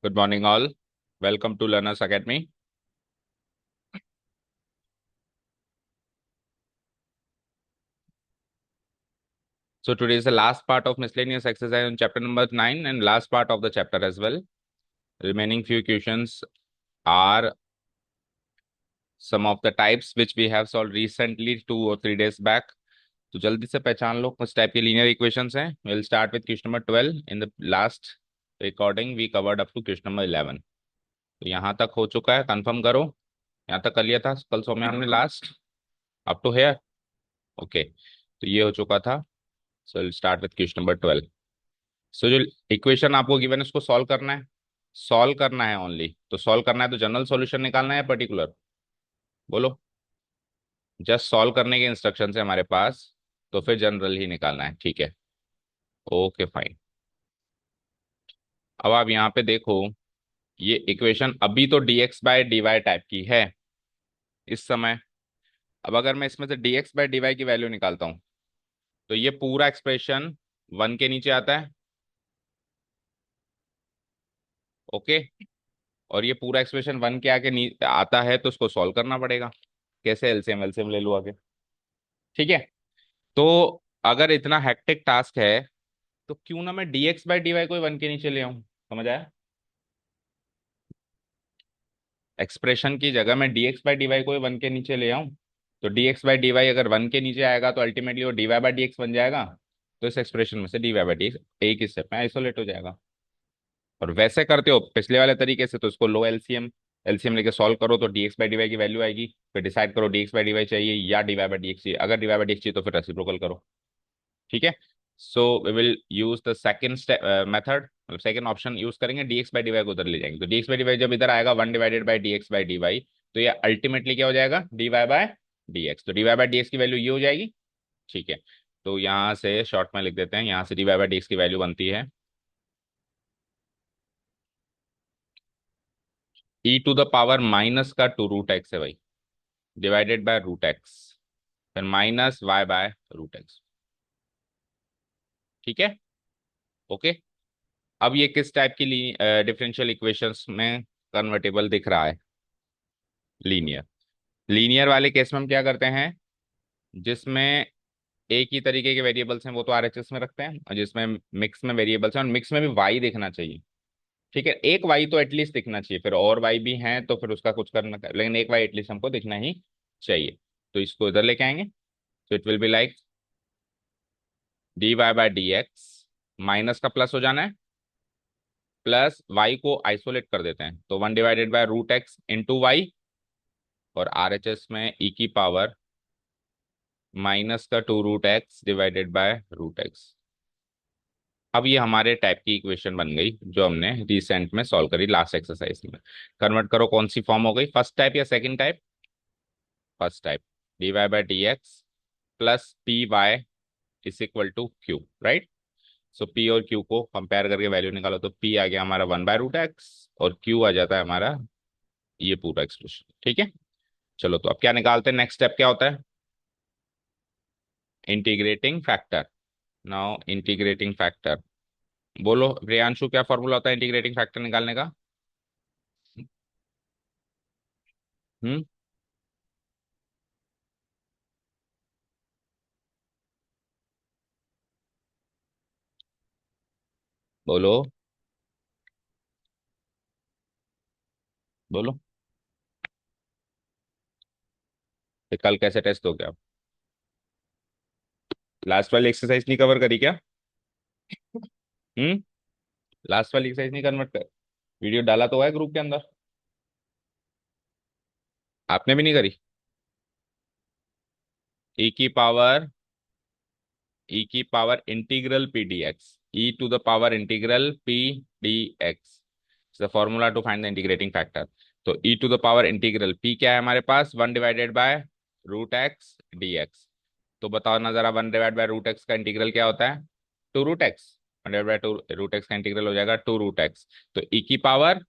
Good morning, all. Welcome to Learners Academy. So today is the last part of miscellaneous exercise on chapter number 9 and last part of the chapter as well. Remaining few questions are some of the types which we have solved recently 2 or 3 days back. तो जल्दी से पहचान लो कुछ type के linear equations हैं. We'll start with question number 12. In the last recording we covered up to question number 11. तो यहाँ तक हो चुका है, कंफर्म करो. यहाँ तक कर लिया था कल सो में हमने last up to here. Okay, तो ये हो चुका था. So will start with question number 12. So जो इक्वेशन आपको गिवन है उसको सॉल्व करना है. सॉल्व करना है ओनली. तो सॉल्व करना है तो जनरल सॉल्यूशन निकालना है पर्टिकुलर. बोलो. जस्ट सॉल्व करने के इंस्ट्रक्शन है हमारे पास, तो फिर जनरल ही निकालना है. ठीक है, ओके फाइन. अब आप यहाँ पे देखो, ये इक्वेशन अभी तो dx बाय dy टाइप की है इस समय. अब अगर मैं इसमें से dx बाय dy की वैल्यू निकालता हूं तो ये पूरा एक्सप्रेशन 1 के नीचे आता है. ओके, और ये पूरा एक्सप्रेशन 1 के आगे आता है तो उसको सॉल्व करना पड़ेगा. कैसे? एलसीएम एलसीएम ले लो आगे. ठीक है, तो अगर इतना हेक्टिक टास्क है तो क्यों ना मैं dx बाई डी वाई को 1 के नीचे ले आऊं. समझ आया? एक्सप्रेशन की जगह मैं dx बाई डी वाई को 1 के नीचे ले आऊं. तो dx बाई डी वाई अगर 1 के नीचे आएगा तो अल्टीमेटली वो dy बाई डी एक्स बन जाएगा. तो इस एक्सप्रेशन में से dy बाई डी एक्स एक ही स्टेप में आइसोलेट हो जाएगा. और वैसे करते हो पिछले वाले तरीके से तो इसको लो एलसीएम एलसीएम लेके सॉल्व करो तो dx बाई डी वाई की वैल्यू आएगी. फिर डिसाइड करो dx बाई डी वाई चाहिए या dy बाई डी एक्स चाहिए. अगर dy बाई डी एक्स चाहिए तो फिर रेसिप्रोकल करो. ठीक है, so we will use the second method, मतलब सेकंड ऑप्शन यूज करेंगे. dx बाई डी वाई को उधर ले जाएंगे तो dx बाई डी वाई जब इधर आएगा 1 divided by dx by d y, तो ये अल्टीमेटली क्या हो जाएगा? dy by dx. तो dy बाय dx की वैल्यू ये हो जाएगी. ठीक है, तो यहाँ से शॉर्ट में लिख देते हैं. यहाँ से dy बाय dx की वैल्यू बनती है e to the power minus का 2√x है भाई, डिवाइडेड बाय √x, फिर माइनस y बाय √x. ठीक है, ओके. अब ये किस टाइप की डिफरेंशियल इक्वेशंस में कन्वर्टेबल दिख रहा है? लीनियर. लीनियर वाले केस में हम क्या करते हैं, जिसमें एक ही तरीके के वेरिएबल्स हैं वो तो आरएचएस में रखते हैं, और जिसमें मिक्स में वेरिएबल्स हैं और मिक्स में भी वाई दिखना चाहिए. ठीक है, एक वाई तो एटलीस्ट दिखना चाहिए. फिर और वाई भी हैं तो फिर उसका कुछ करना, लेकिन एक वाई एटलीस्ट हमको दिखना ही चाहिए. तो इसको इधर लेके आएंगे तो it will be like dy by d x, minus का प्लस हो जाना है, प्लस वाई को आइसोलेट कर देते हैं तो 1 divided by √x into y, और आरएचएस में ई की पावर माइनस का 2√x डिवाइडेड बाय √x. अब ये हमारे टाइप की इक्वेशन बन गई जो हमने रिसेंट में सॉल्व करी लास्ट एक्सरसाइज में. कन्वर्ट करो, कौन सी फॉर्म हो गई? फर्स्ट टाइप या second type? First type. dy by d x plus p y is equal to q, right. So p और q को कंपेयर करके वैल्यू निकालो तो p आ गया हमारा 1/√x और q आ जाता है हमारा ये पूरा एक्सप्रेशन. ठीक है, चलो तो अब क्या निकालते हैं? नेक्स्ट स्टेप क्या होता है? Integrating factor. Now integrating factor. बोलो प्रियांशु, क्या फॉर्मूला होता है इंटीग्रेटिंग फैक्टर निकालने का? हम्म, बोलो बोलो. फिर कल कैसे टेस्ट हो गया? लास्ट वाली एक्सरसाइज नहीं कवर करी क्या? हम्म, लास्ट वाली एक्सरसाइज नहीं कन्वर्ट कर, वीडियो डाला तो है ग्रुप के अंदर? आपने भी नहीं करी? ई की पावर ई की power integral P D X, e to the power integral P D X the formula to find the integrating factor. तो e to the power integral P क्या है हमारे पास? 1 divided by √x D x. तो बताओ ना जरा, 1 divide by √x का इंटीग्रल क्या होता है? 2√x. 1 divide by two √x का इंटीग्रल हो जाएगा 2√x. तो ई की पावर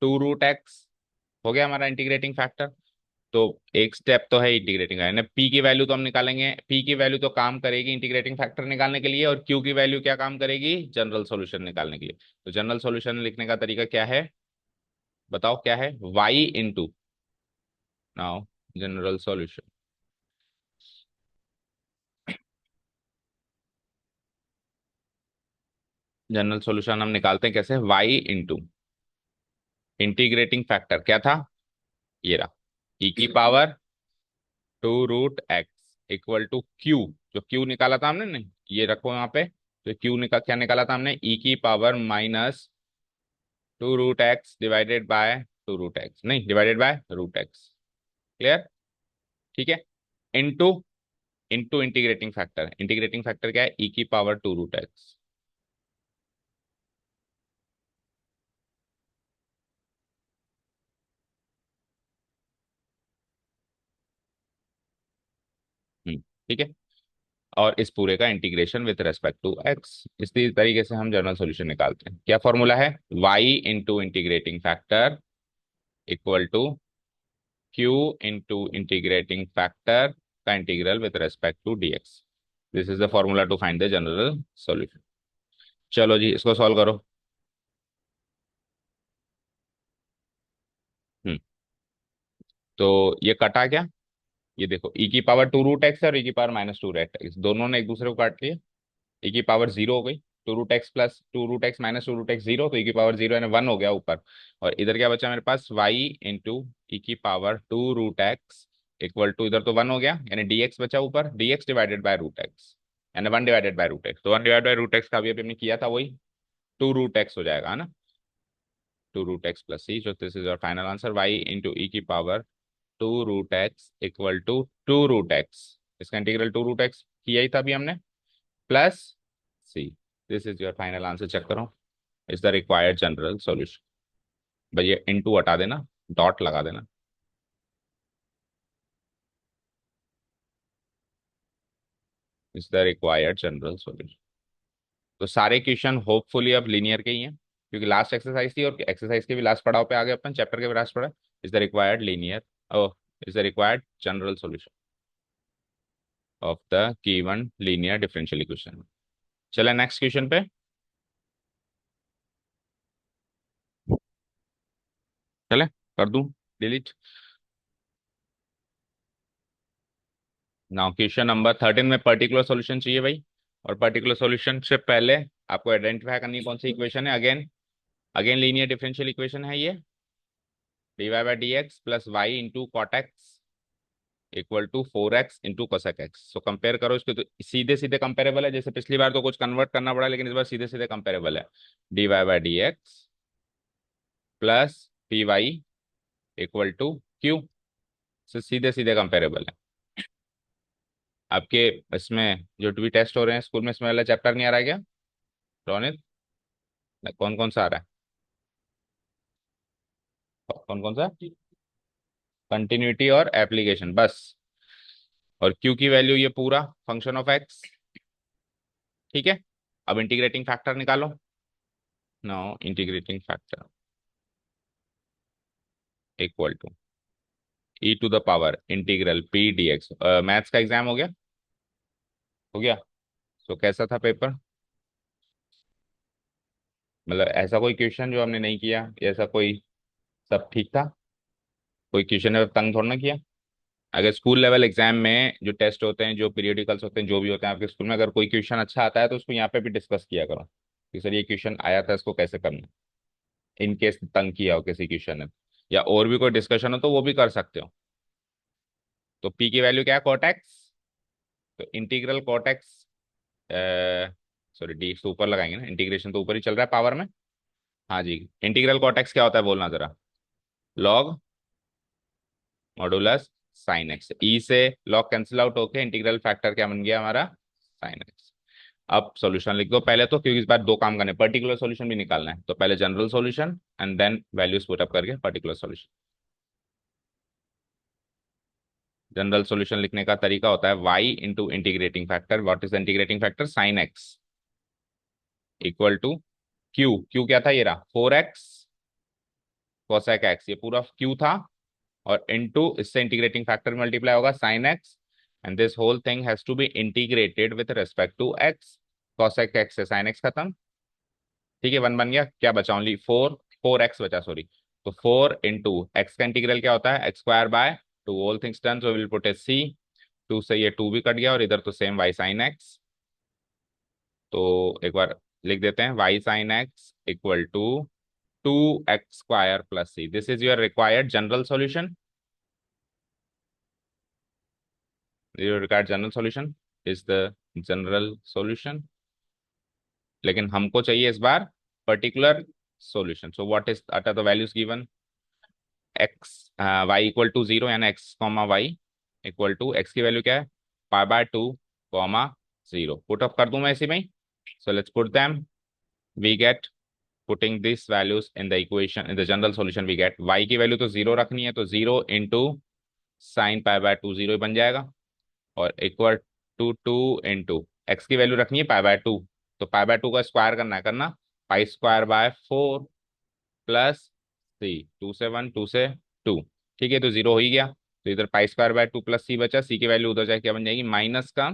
2√x हो गया हमारा इंटीग्रेटिंग फैक्टर. तो एक स्टेप तो है इंटीग्रेटिंग है ना। पी की वैल्यू तो हम निकालेंगे, पी की वैल्यू तो काम करेगी इंटीग्रेटिंग फैक्टर निकालने के लिए, और क्यू की वैल्यू क्या काम करेगी, जनरल सॉल्यूशन निकालने के लिए। तो जनरल सॉल्यूशन लिखने का तरीका क्या है, बताओ क्या है, y into, now general solution, general solution हम निकालते हैं कैसे, y इंटू इंटीग्रेटिंग फैक्टर क्या था, ये रहा, e की power 2√x equal to q, जो क्यू निकाला था हमने ने, ये रखो यहाँ पे। तो क्यू क्या निकाला था हमने, e की power minus 2√x divided by 2√x, नहीं डिवाइडेड बाय √x, क्लियर, ठीक है। Into, into integrating factor, integrating factor क्या है, e की पावर 2√x। ठीक है, और इस पूरे का integration with respect to x, इसी तरीके से हम जनरल सॉल्यूशन निकालते हैं। क्या फॉर्मूला है, y into integrating factor equal to Q into integrating factor का integral with respect to dx। This is the formula to find the general solution. चलो जी इसको सॉल्व करो। हम्म तो ये कटा क्या, ये देखो e की पावर 2√x और e की पावर माइनस 2√x दोनों ने एक दूसरे को काट लिया, e की पावर जीरो हो गई, 2√x plus 2√x minus 2√x zero, तो e की पावर जीरो यानी वन हो गया ऊपर। और इधर क्या बचा मेरे पास, y इंटू ई की पावर 2√x इक्वल टू, इधर तो वन हो गया यानी dx बचा ऊपर, dx डिवाइडेड बाय √x, यानी वन डिवाइडेड बाय √x, तो वन डिवाइडेड बाय √x का भी अभी हमने किया था वही, 2√x हो जाएगा है ना, 2√x प्लस c, जो this is your final answer, y into e की power 2√x equal to 2√x, इसका इंटीग्रल 2√x किया ही था अभी हमने, plus C, this is your final answer, check करो, is the required general solution. भैया into हटा देना, डॉट लगा देना, is the required general solution. तो सारे क्वेश्चन होपफुली अब लीनियर के ही हैं, क्योंकि लास्ट एक्सरसाइज थी और एक्सरसाइज के भी लास्ट पड़ाव पे आ गए अपन, चैप्टर के भी लास्ट पड़ा, इज द रिक्वायर्ड लीनियर, ओ is the required general solution of the given linear differential equation. चले नेक्स्ट क्वेश्चन पे, चले कर दूं डिलीट। नाउ क्वेश्चन नंबर 13 में पर्टिकुलर सॉल्यूशन चाहिए भाई, और पर्टिकुलर सॉल्यूशन से पहले आपको आइडेंटिफाई करनी है कौन सी इक्वेशन है, again, again linear differential equation है ये, dy by d x plus y into cot x equal to 4x into cosec x. So compare करो इसको, तो सीधे सीधे कंपेरेबल है, जैसे पिछली बार तो कुछ कन्वर्ट करना पड़ा, लेकिन इस बार सीधे सीधे कंपेरेबल है, dy by d x plus p y equal to q, से सीधे सीधे कंपेरेबल है। आपके इसमें जो भी टेस्ट हो रहे हैं स्कूल में, इसमें वाला चैप्टर नहीं आ रहा है क्या रोनित, कौन कौन सा आ रहा है, कौन कौन सा, कंटिन्यूटी और एप्लीकेशन बस, और क्यू की वैल्यू ये पूरा फंक्शन ऑफ एक्स, ठीक है। अब इंटीग्रेटिंग फैक्टर निकालो, no integrating factor equal to e to the power integral P D x. Maths का एग्जाम हो गया, हो गया, तो कैसा था पेपर, मतलब ऐसा कोई क्वेश्चन जो हमने नहीं किया, ऐसा कोई, सब ठीक था, कोई क्वेश्चन ने तंग थोड़ा ना किया। अगर स्कूल लेवल एग्जाम में जो टेस्ट होते हैं, जो पीरियडिकल्स होते हैं, जो भी होते हैं आपके स्कूल में, अगर कोई क्वेश्चन अच्छा आता है तो उसको यहाँ पे भी डिस्कस किया करो कि सर ये क्वेश्चन आया था, इसको कैसे करना, इन केस तंग किया हो किसी क्वेश्चन ने, या और भी कोई डिस्कशन हो तो वो भी कर सकते हो। तो पी की वैल्यू क्या है, कोटेक्स, तो इंटीग्रल कोटेक्स, सॉरी डी तो ऊपर लगाएंगे ना, इंटीग्रेशन तो ऊपर ही चल रहा है पावर में, हाँ जी, इंटीग्रल कोटेक्स क्या होता है बोलना जरा, लॉग मॉडुलस साइन एक्स, ई से लॉग कैंसिल आउट होके इंटीग्रल फैक्टर क्या बन गया हमारा, साइन एक्स। अब सॉल्यूशन लिख दो पहले तो, क्योंकि इस बार दो काम करने, पर्टिकुलर सॉल्यूशन भी निकालना है, तो पहले general solution and then values put up करके पर्टिकुलर सॉल्यूशन। जनरल सॉल्यूशन लिखने का तरीका होता है y into integrating factor, what is the integrating factor, sine x equal to q, q क्या था ये रहा 4x कोसेक एक्स, ये पूरा क्यू था, और इनटू इससे इंटीग्रेटिंग फैक्टर मल्टीप्लाई होगा sine x, and this whole thing has to be integrated with respect to x. Cosec x से साइन एक्स खत्म, ठीक है, वन बन गया, क्या बचा, ओनली फोर, फोर एक्स बचा, सॉरी। तो फोर इंटू एक्स का इंटीग्रल क्या होता है, x square by two, all things done, so will put a c, two से ये टू भी कट गया, और इधर तो सेम वाई साइन एक्स। तो एक बार लिख देते हैं, Y sine x equal to two X square plus C, this is your required general solution, your required general solution is the general solution. लेकिन हमको चाहिए इस बार particular solution, so what is are the values given, X Y equal to zero, यानी X comma Y equal to, X की value क्या है, pi by two comma zero, put up कर दूं मैं इसी में ही, so let's put them, we get, putting this values in the equation, in the general solution we get, y की value तो जीरो रखनी है, तो zero into sine pi by two, zero बन जाएगा, और equal to two into x की value रखनी है पाई बाय टू, तो पाई बाय टू का स्क्वायर करना, pi square by four plus c, two से वन, टू से टू, ठीक है, तो जीरो हो ही गया, तो इधर pi square by two plus C C, सी की वैल्यू उधर जाके क्या बन जाएगी, माइनस का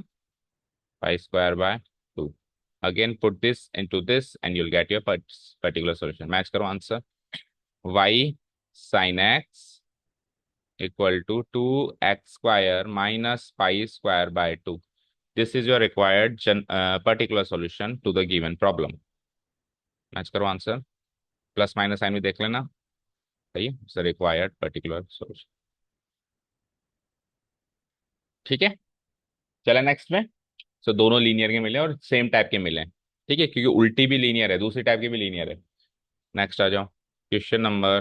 pi square by two, again put this into this and you'll get your particular solution, match करो answer, Y sine x equal to two X square minus pi square by two, this is your required particular solution to the given problem, match करो answer, plus minus sign भी देख लेना, सही है, required particular solution, ठीक है। चला next में, सो दोनों लीनियर के मिले और सेम टाइप के मिले, ठीक है, क्योंकि उल्टी भी लीनियर है, दूसरी टाइप की भी लीनियर है। नेक्स्ट आ जाओ, क्वेश्चन नंबर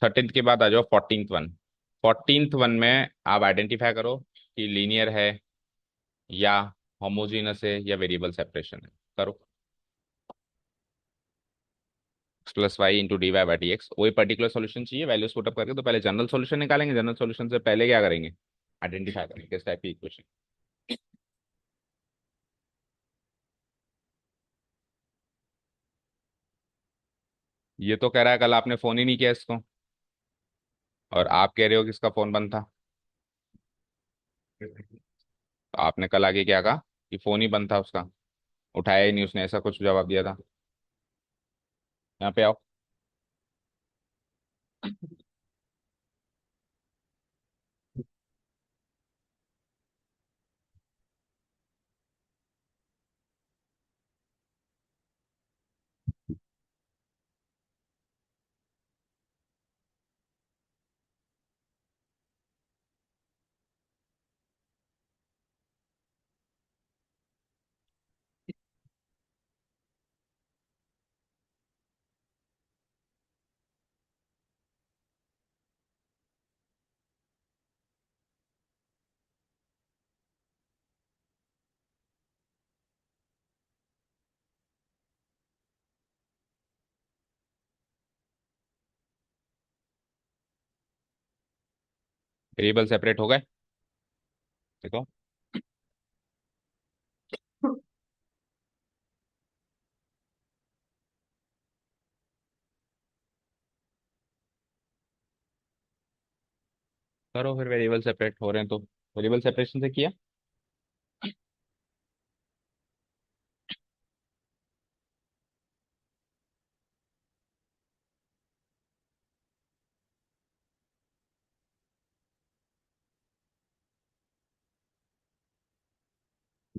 13 के बाद आ जाओ 14th वन, 14th वन में आप आइडेंटिफाई करो कि लीनियर है या होमोजीनस है या वेरिएबल सेपरेशन है, करो, plus y into d y by d x, वही पर्टिकुलर सोल्यूशन चाहिए, वैल्यूज पुटअप करके, तो पहले जनरल सोल्यूशन निकालेंगे, जनरल सोल्यूशन से पहले क्या करेंगे, आइडेंटिफाई करेंगे किस टाइप की इक्वेशन। ये तो कह रहा है कल आपने फोन ही नहीं किया इसको, और आप कह रहे हो कि इसका फोन बंद था, तो आपने कल आगे क्या कहा कि फोन ही बंद था उसका, उठाया ही नहीं उसने, ऐसा कुछ जवाब दिया था, यहाँ पे आओ, वेरिएबल सेपरेट हो गए, देखो, करो फिर, वेरिएबल सेपरेट हो रहे हैं तो वेरिएबल सेपरेशन से किया,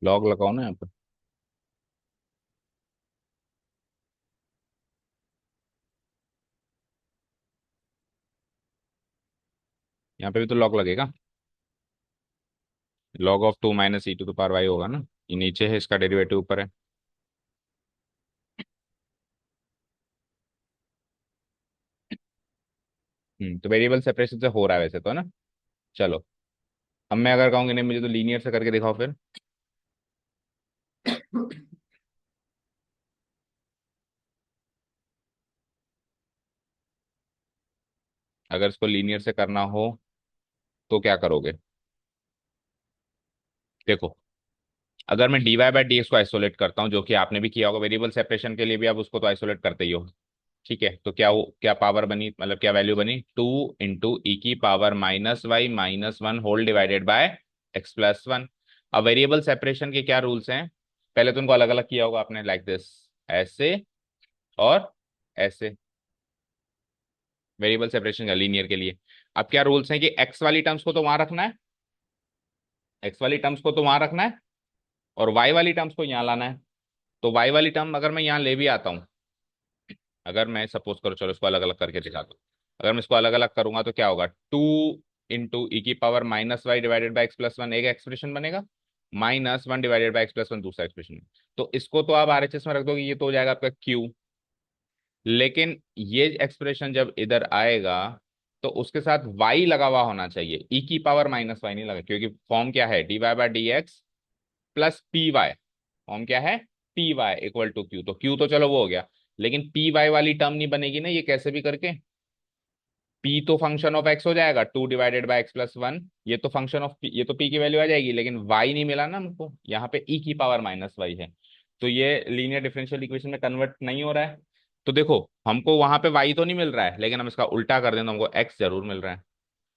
लॉग लगाओ ना यहाँ पर, यहाँ पे भी तो लॉग लगेगा, log of two minus e to the power y होगा ना, ये नीचे है, इसका डेरिवेटिव ऊपर है, तो वेरिएबल सेपरेशन से हो रहा है वैसे तो, है ना। चलो, अब मैं अगर कहूँगी नहीं मुझे तो लीनियर से करके दिखाओ फिर, अगर इसको लीनियर से करना हो तो क्या करोगे, देखो, अगर मैं d y by d x को आइसोलेट करता हूँ, जो कि आपने भी किया होगा, वेरिएबल सेपरेशन के लिए भी आप उसको तो आइसोलेट करते ही हो, ठीक है, तो क्या वो क्या पावर बनी, मतलब क्या वैल्यू बनी, 2 × e⁻⁻⁻1 whole divided by x+1। अब वेरिएबल सेपरेशन के क्या रूल्स हैं, पहले तो उनको अलग अलग किया होगा आपने, लाइक दिस, ऐसे और ऐसे, वेरिएबल सेपरेशन का लीनियर के लिए। अब क्या रूल्स हैं कि एक्स वाली टर्म्स को तो वहां रखना है, एक्स वाली टर्म्स को तो वहां रखना है, और वाई वाली टर्म्स को यहाँ लाना है। तो वाई वाली टर्म अगर मैं यहाँ ले भी आता हूँ, अगर मैं सपोज करो, चलो इसको अलग अलग करके दिखा दो, अगर मैं इसको अलग अलग करूंगा तो क्या होगा, 2 × e⁻⁻⁻y डिवाइडेड बाई x+1 एक एक्सप्रेशन बनेगा, -1 डिवाइडेड बाई x+1 दूसरा एक्सप्रेशन। तो इसको तो आप आरएचएस में रख दोगे, ये तो हो जाएगा आपका क्यू। लेकिन ये एक्सप्रेशन जब इधर आएगा तो उसके साथ y लगा हुआ होना चाहिए, e⁻⁻y नहीं लगा, क्योंकि फॉर्म क्या है, dy/dx plus p Y. Form क्या है, p y equal to q, तो क्यू तो चलो वो हो गया, लेकिन पी वाई वाली टर्म नहीं बनेगी ना, ये कैसे भी करके। पी तो फंक्शन ऑफ एक्स हो जाएगा, 2 / x+1, ये तो फंक्शन ऑफ ये तो पी की वैल्यू आ जाएगी, लेकिन वाई नहीं मिला ना हमको, यहाँ पे e⁻⁻y है, तो ये लीनियर डिफरेंशियल इक्वेशन में कन्वर्ट नहीं हो रहा है। तो देखो, हमको वहां पे वाई तो नहीं मिल रहा है, लेकिन हम इसका उल्टा कर दें तो हमको एक्स जरूर मिल रहा है।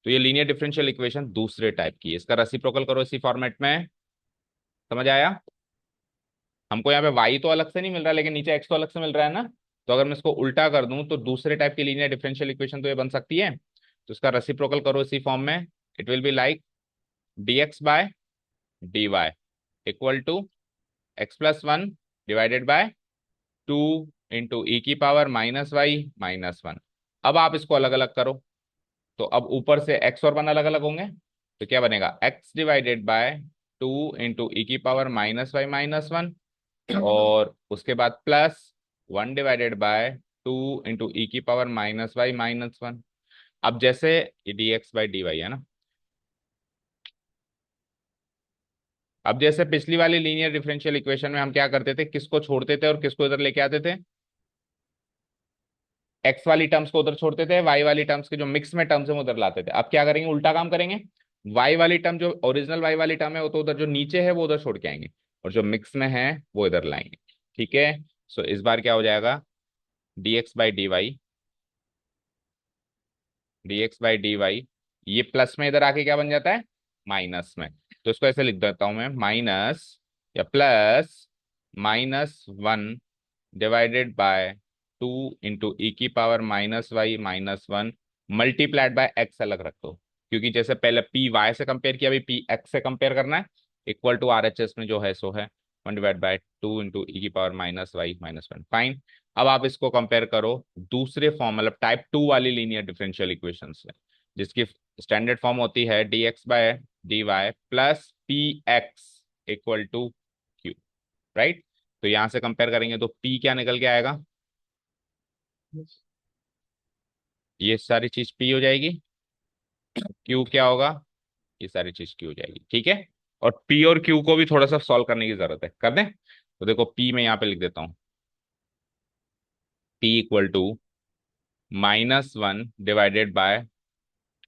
तो ये लीनियर डिफरेंशियल इक्वेशन दूसरे टाइप की है, इसका रेसिप्रोकल करो इसी फॉर्मेट में। समझ आया, हमको यहाँ पे वाई तो अलग से नहीं मिल रहा है, लेकिन नीचे एक्स तो अलग से मिल रहा है ना। तो अगर मैं इसको उल्टा कर दूं तो दूसरे टाइप की लीनियर डिफरेंशियल इक्वेशन तो ये बन सकती है। तो इसका रेसिप्रोकल करो इसी फॉर्म में, it will be like dx/dy equal to x+1 divided by 2 × e⁻⁻y-1। अब आप इसको अलग अलग करो, तो अब ऊपर से x और 1 अलग अलग होंगे, तो क्या बनेगा, x डिवाइडेड बाय 2 × e⁻⁻y-1, और उसके बाद +1 डिवाइडेड बाय 2 × e⁻⁻y-1। अब जैसे ये dx/dy है ना, अब जैसे पिछली वाली लीनियर डिफरेंशियल इक्वेशन में हम क्या करते थे, किसको छोड़ते थे और किसको इधर लेके आते थे, एक्स वाली टर्म्स को उधर छोड़ते थे, वाई वाली टर्म्स के जो मिक्स में टर्म्स है वो उधर लाते थे। अब क्या करेंगे, उल्टा काम करेंगे, वाई वाली टर्म जो ओरिजिनल वाई वाली टर्म है वो तो उधर, जो नीचे है वो उधर छोड़ के आएंगे, और जो मिक्स में है वो इधर लाएंगे। ठीक है, सो इस बार क्या हो जाएगा, dx/dy, dx/dy, ये प्लस में इधर आके क्या बन जाता है, माइनस में। तो इसको ऐसे लिख देता हूं मैं, माइनस या plus -1 divided by 2 × e⁻⁻y-1 multiplied by x अलग रख दो, क्योंकि जैसे पहले पी वाई से कंपेयर किया, अभी पी एक्स से कंपेयर करना है, equal to R H S में जो है सो है 1/2 × e⁻⁻y-1। फाइन। अब आप इसको कंपेयर करो दूसरे फॉर्म, मतलब टाइप 2 वाली लीनियर डिफरेंशियल इक्वेशन से, जिसकी स्टैंडर्ड फॉर्म होती है dx/dy plus p x equal to q, right. तो यहां से कंपेयर करेंगे तो p क्या निकल के आएगा, ये सारी चीज p हो जाएगी, q क्या होगा, ये सारी चीज q हो जाएगी। ठीक है, और p और q को भी थोड़ा सा सॉल्व करने की जरूरत है, कर दें। तो देखो p मैं यहाँ पे लिख देता हूँ, p equal to -1 divided by,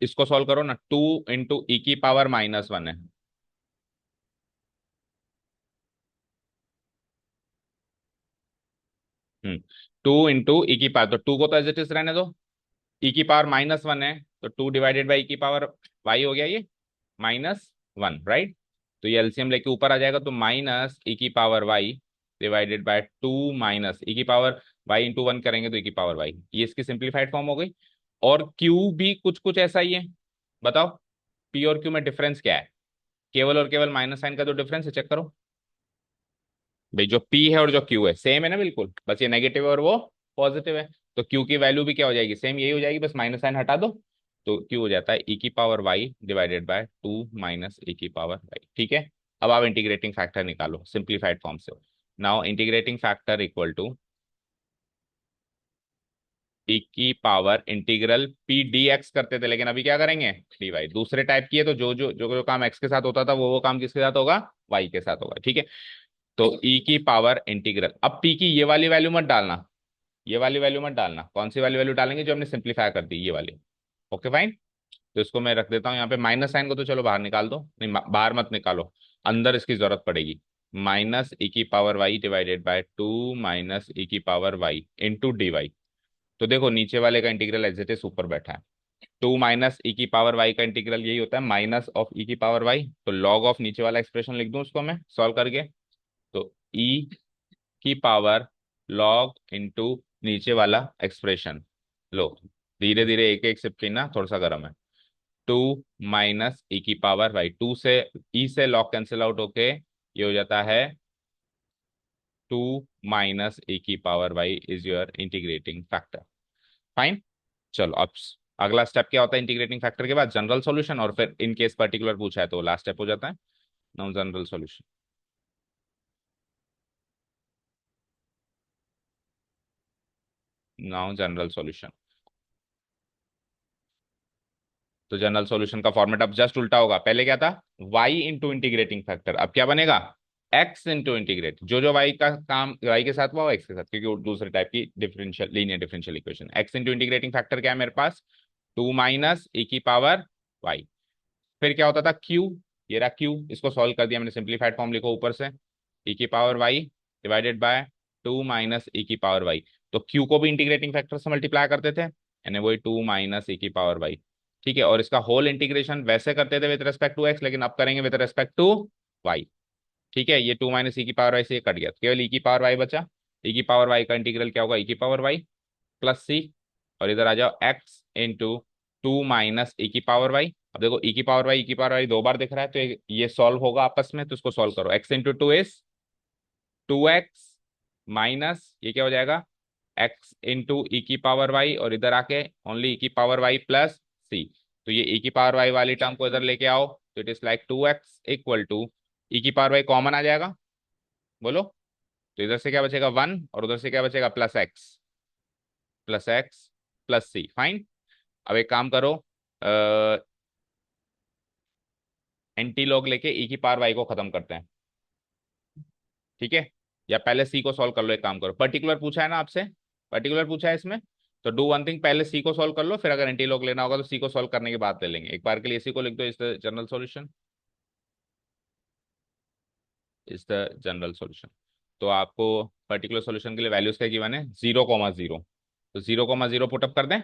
इसको सॉल्व करो ना, 2 × e⁻⁻1 है। 2 × e⁻, तो 2 को तो एज इट इज रहने दो, e⁻−1 है, तो 2 डिवाइडेड बाई e⁻y हो गया ये -1, राइट। तो ये एलसीएम लेके ऊपर आ जाएगा, तो -e⁻y divided by 2 minus e⁻y×1 करेंगे तो e⁻y, ये इसकी सिंप्लीफाइड फॉर्म हो गई। और q भी कुछ कुछ ऐसा ही है। बताओ p और q में डिफरेंस क्या है, केवल और केवल माइनस साइन का जो डिफरेंस है, चेक करो भाई, जो p है और जो q है सेम है ना बिल्कुल, बस ये नेगेटिव है और वो पॉजिटिव है। तो q की वैल्यू भी क्या हो जाएगी, सेम यही हो जाएगी, बस माइनस साइन हटा दो, तो q हो जाता है e⁻y divided by 2 minus e⁻y। ठीक है, अब आप इंटीग्रेटिंग फैक्टर निकालो सिंप्लीफाइड फॉर्म से। Now integrating factor equal to integral P D x करते थे, लेकिन अभी क्या करेंगे, डी वाई। दूसरे टाइप की है, तो जो जो जो जो काम एक्स के साथ होता था वो काम किसके साथ होगा, वाई के साथ होगा। ठीक है, तो इंटीग्रल, अब पी की ये वाली वैल्यू मत डालना, ये वाली वैल्यू मत डालना, कौन सी वाली वैल्यू डालेंगे, जो हमने सिंप्लीफाई कर दी, ये वाली। ओके फाइन, तो इसको मैं रख देता हूँ यहाँ पे, माइनस साइन को तो चलो बाहर निकाल दो, नहीं बाहर मत निकालो, अंदर इसकी जरूरत पड़ेगी, -e⁻y divided by 2 - e⁻y into d y. तो देखो नीचे वाले का इंटीग्रल एज इट इज ऊपर बैठा है। 2 - e⁻y का इंटीग्रल यही होता है, -(e⁻y). तो log ऑफ नीचे वाला एक्सप्रेशन लिख दूं उसको मैं सॉल्व करके। तो e⁻log इंटू नीचे वाला एक्सप्रेशन। लो, धीरे धीरे एक एक सिप ना, थोड़ा सा गर्म है। 2 - e⁻y, 2 से से लॉग कैंसिल आउट होके ये हो जाता है 2 - e⁻y is your integrating factor. Fine. चलो अब अगला स्टेप क्या होता है इंटीग्रेटिंग फैक्टर के बाद? जनरल सॉल्यूशन, और फिर इन केस पर्टिकुलर पूछा है तो लास्ट स्टेप हो जाता है now general solution. Now general solution. तो जनरल सॉल्यूशन का फॉर्मेट अब जस्ट उल्टा होगा। पहले क्या था? y इंटू इंटीग्रेटिंग फैक्टर, अब क्या बनेगा? x इंटू इंटीग्रेट, जो जो y का काम y के साथ हुआ वो x के साथ, क्योंकि वो दूसरे टाइप की differential linear differential equation. x into integrating factor क्या है मेरे पास? 2 - e⁻y। फिर क्या होता था? q, ये रहा q, इसको सॉल्व कर दिया मैंने, सिंप्लीफाइड फॉर्म लिखो ऊपर से, e⁻y डिवाइडेड बाय 2 - e⁻y। तो q को भी इंटीग्रेटिंग फैक्टर से मल्टीप्लाई करते थे, यानी वही 2 - e⁻y। ठीक है, और इसका होल इंटीग्रेशन वैसे करते थे विद रेस्पेक्ट टू एक्स, लेकिन अब करेंगे विद रेस्पेक्ट टू वाई। ठीक है, ये 2 - e⁻y से ये कट गया, तो केवल e⁻y बचा। e⁻y का इंटीग्रल क्या होगा? e⁻y प्लस सी, और इधर आ जाओ x इंटू 2 - e⁻y। अब देखो e⁻y दो बार दिख रहा है, तो ये सॉल्व होगा आपस में, तो इसको सॉल्व करो। x into two is 2x minus ये क्या हो जाएगा? x इंटू e⁻y, और इधर आके ओनली e⁻y प्लस सी। तो ये e⁻y वाली टर्म को इधर लेके आओ, तो it is like 2x equal to e⁻y common आ जाएगा, बोलो। तो इधर से क्या बचेगा? 1, और उधर से क्या बचेगा? प्लस एक्स प्लस सी। फाइन। अब एक काम करो, एंटी लॉग लेके e⁻y को खत्म करते हैं, ठीक है? या पहले सी को सॉल्व कर लो, एक काम करो, पर्टिकुलर पूछा है ना आपसे, पर्टिकुलर पूछा है इसमें, तो डू वन थिंग, पहले सी को सॉल्व कर लो, फिर अगर एंटी लॉग लेना होगा तो सी को सॉल्व करने के बाद ले लेंगे। एक बार के लिए सी को लिख दो, is the general solution, is the general solution. तो आपको पर्टिकुलर सॉल्यूशन के लिए वैल्यूज क्या गिवन है? 0, 0। तो 0, 0 पुटअप कर दें,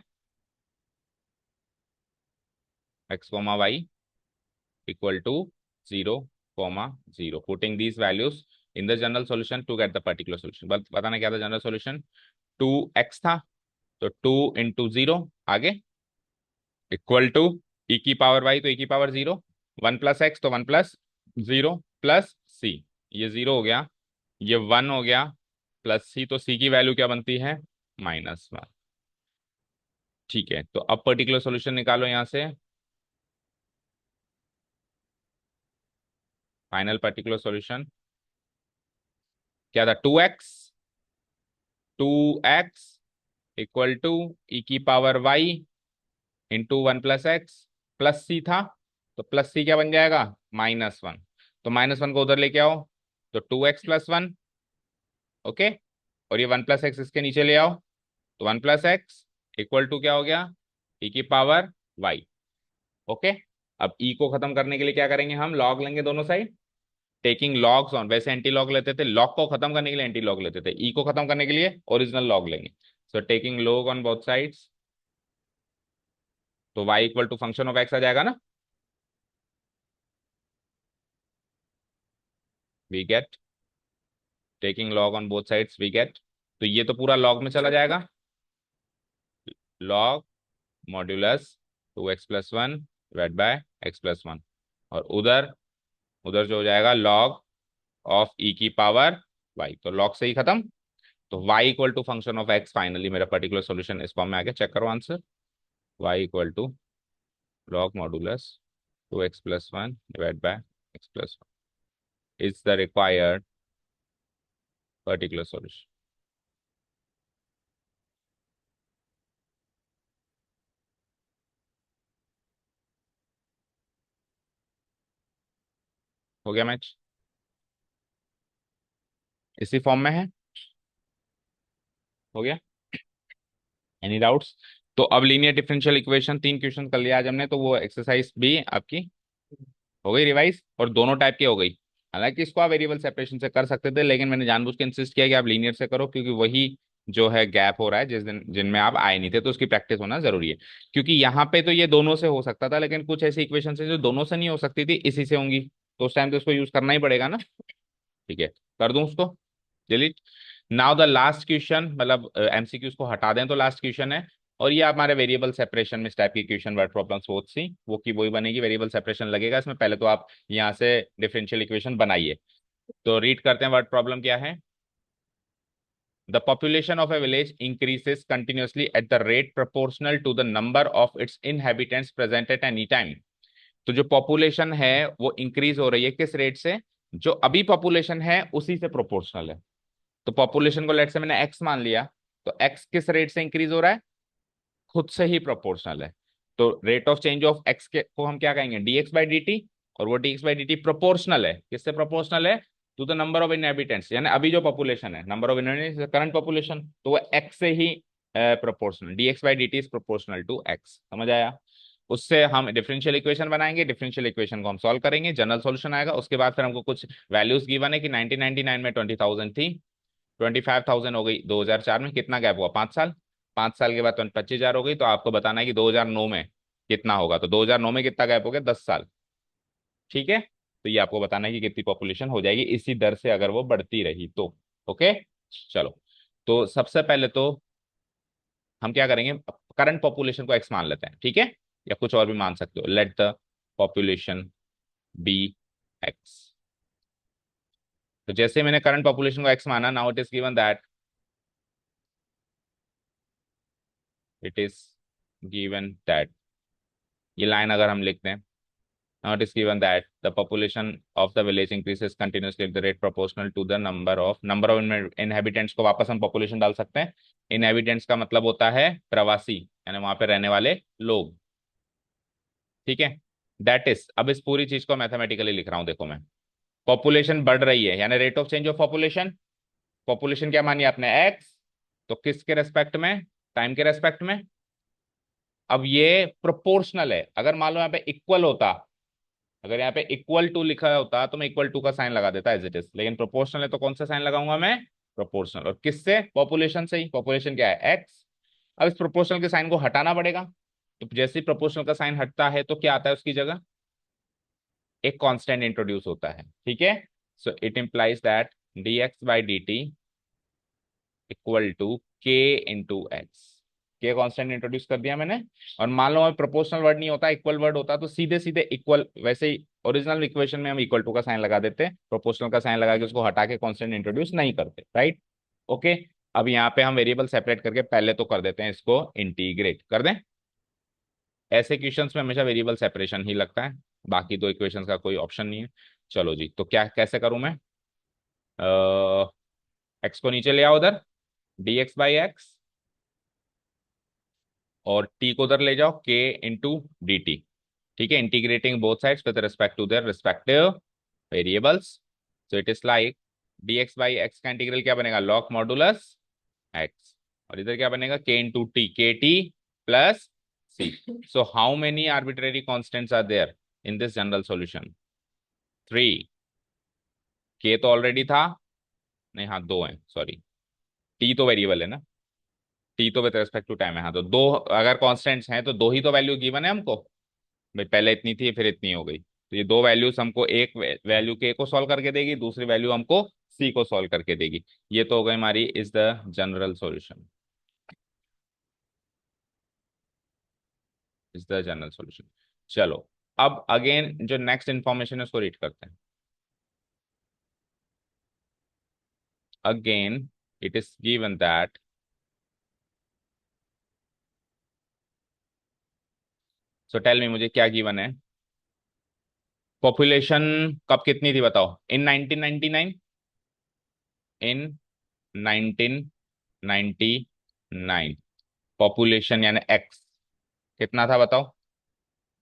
x, y equal to 0, 0, putting these values in the general solution to get the particular solution. बताना क्या था जनरल सॉल्यूशन? 2x था, तो 2 × 0 आगे इक्वल टू e⁻y, तो e⁻0, 1 + x, तो 1 + 0 प्लस सी, ये 0 हो गया, ये 1 हो गया, प्लस सी, तो सी की वैल्यू क्या बनती है? -1। ठीक है, तो अब पर्टिकुलर सॉल्यूशन निकालो यहां से। फाइनल पर्टिकुलर सॉल्यूशन क्या था? 2x equal to e⁻y into 1 + x plus C था, तो प्लस सी क्या बन जाएगा? -1। तो -1 को उधर लेके आओ, तो 2x + 1, ओके, और ये 1 + x इसके नीचे ले आओ, तो 1 + x इक्वल टू क्या हो गया? e⁻y। ओके, अब ई को खत्म करने के लिए क्या करेंगे? हम लॉग लेंगे दोनों साइड, टेकिंग लॉग्स ऑन, वैसे एंटी लॉग लेते थे, लॉग को खत्म करने के लिए एंटी लॉग लेते थे, ई को खत्म करने के लिए ओरिजिनल लॉग लेंगे। So taking log on both sides, तो y equal to function of x आ जाएगा ना, we get, taking log on both sides we get, तो ये तो पूरा लॉग में चला जाएगा, log modulus 2x + 1 divide by x + 1, और उधर उधर जो हो जाएगा लॉग ऑफ e⁻y, तो लॉग से ही खत्म। तो y equal to function of x, finally मेरा पर्टिकुलर सॉल्यूशन इस फॉर्म में आ गया, चेक करो answer, y equal to log modulus 2x + 1 divide by x + 1 is the required particular solution. हो गया मैच, इसी फॉर्म में है, हो गया। Any doubts? तो अब लीनियर डिफरेंशियल इक्वेशन 3 क्वेश्चन कर लिया आज हमने, तो वो एक्सरसाइज भी आपकी हो गई रिवाइज, और दोनों टाइप की हो गई। हालांकि इसको आप वेरिएबल सेपरेशन से कर सकते थे, लेकिन मैंने जानबूझ के इंसिस्ट किया कि आप लीनियर से करो, क्योंकि वही जो है गैप हो रहा है जिस दिन जिनमें आप आए नहीं थे, तो उसकी प्रैक्टिस होना जरूरी है। क्योंकि यहाँ पे तो ये दोनों से हो सकता था, लेकिन कुछ ऐसी इक्वेशन है जो दोनों से नहीं हो सकती थी, इसी से होंगी, तो उस टाइम तो उसको यूज करना ही पड़ेगा ना। ठीक है, कर दूं उसको delete. Now the last question, मतलब एमसीक्यूज को हटा दें तो लास्ट क्वेश्चन है, और ये हमारे वेरिएबल सेपरेशन में इस टाइप की क्वेश्चन वर्ड प्रॉब्लम्स बहुत सी वो की वही बनेगी। वेरिएबल सेपरेशन लगेगा इसमें, पहले तो आप यहाँ से डिफरेंशियल इक्वेशन बनाइए। तो रीड करते हैं वर्ड प्रॉब्लम क्या है। The population of a village increases continuously at the rate proportional to the number of its inhabitants present at any time। तो जो पॉपुलेशन है वो इंक्रीज हो रही है किस रेट से, जो अभी पॉपुलेशन है उसी से प्रोपोर्शनल है। तो पॉपुलेशन को लेट से मैंने एक्स मान लिया, तो एक्स किस रेट से इंक्रीज हो रहा है, खुद से ही प्रोपोर्शनल है। तो rate of change of x के को हम क्या कहेंगे, डीएक्स बाई डी टी। और वो DX by D T proportional है, किससे प्रोपोर्शनल है, to the number of inhabitants, यानी अभी जो पॉपुलेशन है, number of inhabitants current population, तो वो एक्स से ही proportional, DX by D T is proportional to X. समझ आया। उससे हम डिफरेंशियल इक्वेशन बनाएंगे, डिफरेंशियल इक्वेशन को हम सॉल्व करेंगे, जनरल सॉल्यूशन आएगा। उसके बाद फिर हमको कुछ वैल्यूज गिवन है कि 1999 में 20,000 थी, 25,000 हो गई 2004 में, कितना गैप हुआ, 5 साल। 5 साल के बाद 25,000 हो गई, तो आपको बताना है कि 2009 में कितना होगा। तो 2009 में कितना गैप हो गया, 10 साल। ठीक है, तो ये आपको बताना है कि कितनी पॉपुलेशन हो जाएगी इसी दर से अगर वो बढ़ती रही तो। ओके, चलो। तो सबसे पहले तो हम क्या करेंगे, करंट पॉपुलेशन को एक्स मान लेते हैं, ठीक है, या कुछ और भी मान सकते हो। Let the population be x. तो जैसे मैंने करंट पॉपुलेशन को एक्स माना, now it is given that, it is given that, ये लाइन अगर हम लिखते हैं, now it is given that the population of the village increases continuously at the rate proportional to the number of inhabitants को वापस हम population डाल सकते हैं। inhabitants का मतलब होता है प्रवासी, यानी वहां पे रहने वाले लोग। ठीक है, दैट इज, अब इस पूरी चीज को मैथमेटिकली लिख रहा हूं, देखो मैं, पॉपुलेशन बढ़ रही है यानी rate of change of population. Population क्या मानी आपने, एक्स, तो किसके रेस्पेक्ट में, टाइम के रेस्पेक्ट में। अब ये प्रोपोर्शनल है, अगर मान लो यहाँ पे इक्वल होता, अगर यहाँ पे इक्वल टू लिखा होता तो मैं इक्वल टू का साइन लगा देता एज इट इज, लेकिन प्रोपोर्शनल है तो कौन सा साइन लगाऊंगा मैं, प्रोपोर्शनल। और किससे, पॉपुलेशन से ही, पॉपुलेशन क्या है, एक्स। अब इस प्रोपोर्शनल के साइन को हटाना पड़ेगा, तो जैसे ही प्रोपोर्शनल का साइन हटता है तो क्या आता है उसकी जगह, एक कांस्टेंट इंट्रोड्यूस होता है। ठीक है, so it implies that d x by D t equal to k into x. K constant introduce कर दिया मैंने। और मान लो प्रोपोर्शनल वर्ड नहीं होता, इक्वल वर्ड होता, तो सीधे सीधे इक्वल, वैसे ही ओरिजिनल इक्वेशन में हम इक्वल टू का साइन लगा देते हैं, प्रोपोर्शनल का साइन लगा के उसको हटा के कांस्टेंट इंट्रोड्यूस नहीं करते, राइट। ओके, अब यहाँ पे हम वेरिएबल सेपरेट करके पहले तो कर देते हैं इसको इंटीग्रेट कर दें। ऐसे क्वेश्चंस में हमेशा वेरिएबल सेपरेशन ही लगता है, बाकी दो इक्वेशंस का कोई ऑप्शन नहीं है। चलो जी, तो क्या कैसे करूं मैं, एक्स को नीचे ले आओ उधर, डी एक्स बाई एक्स, और टी को उधर ले जाओ, के इंटू डी टी। ठीक है, integrating both sides with respect to their respective variables. So it is like d x by x का इंटीग्रल क्या बनेगा, लॉग मॉडुलस एक्स, और इधर क्या बनेगा, k into t, k t plus c. So how many arbitrary constants are there in this general solution, 3। K तो already था, नहीं हाँ दो है, सॉरी, टी तो वेरिएबल है ना, टी तो विद रेस्पेक्ट टू टाइम है, हाँ तो दो, अगर कांस्टेंट्स हैं तो दो ही तो वैल्यू गिवन है हमको, भाई पहले इतनी थी फिर इतनी हो गई, तो ये दो वैल्यूज हमको, एक वैल्यू के को सॉल्व करके देगी, दूसरी वैल्यू हमको सी को सॉल्व करके देगी। ये तो हो गई हमारी is the general solution, is the general solution. चलो, अब अगेन जो नेक्स्ट इंफॉर्मेशन है उसको रीड करते हैं। Again it is given that, so tell me मुझे क्या गिवन है, पॉपुलेशन कब कितनी थी बताओ, इन 1999, इन 1999 पॉपुलेशन यानी एक्स कितना था बताओ,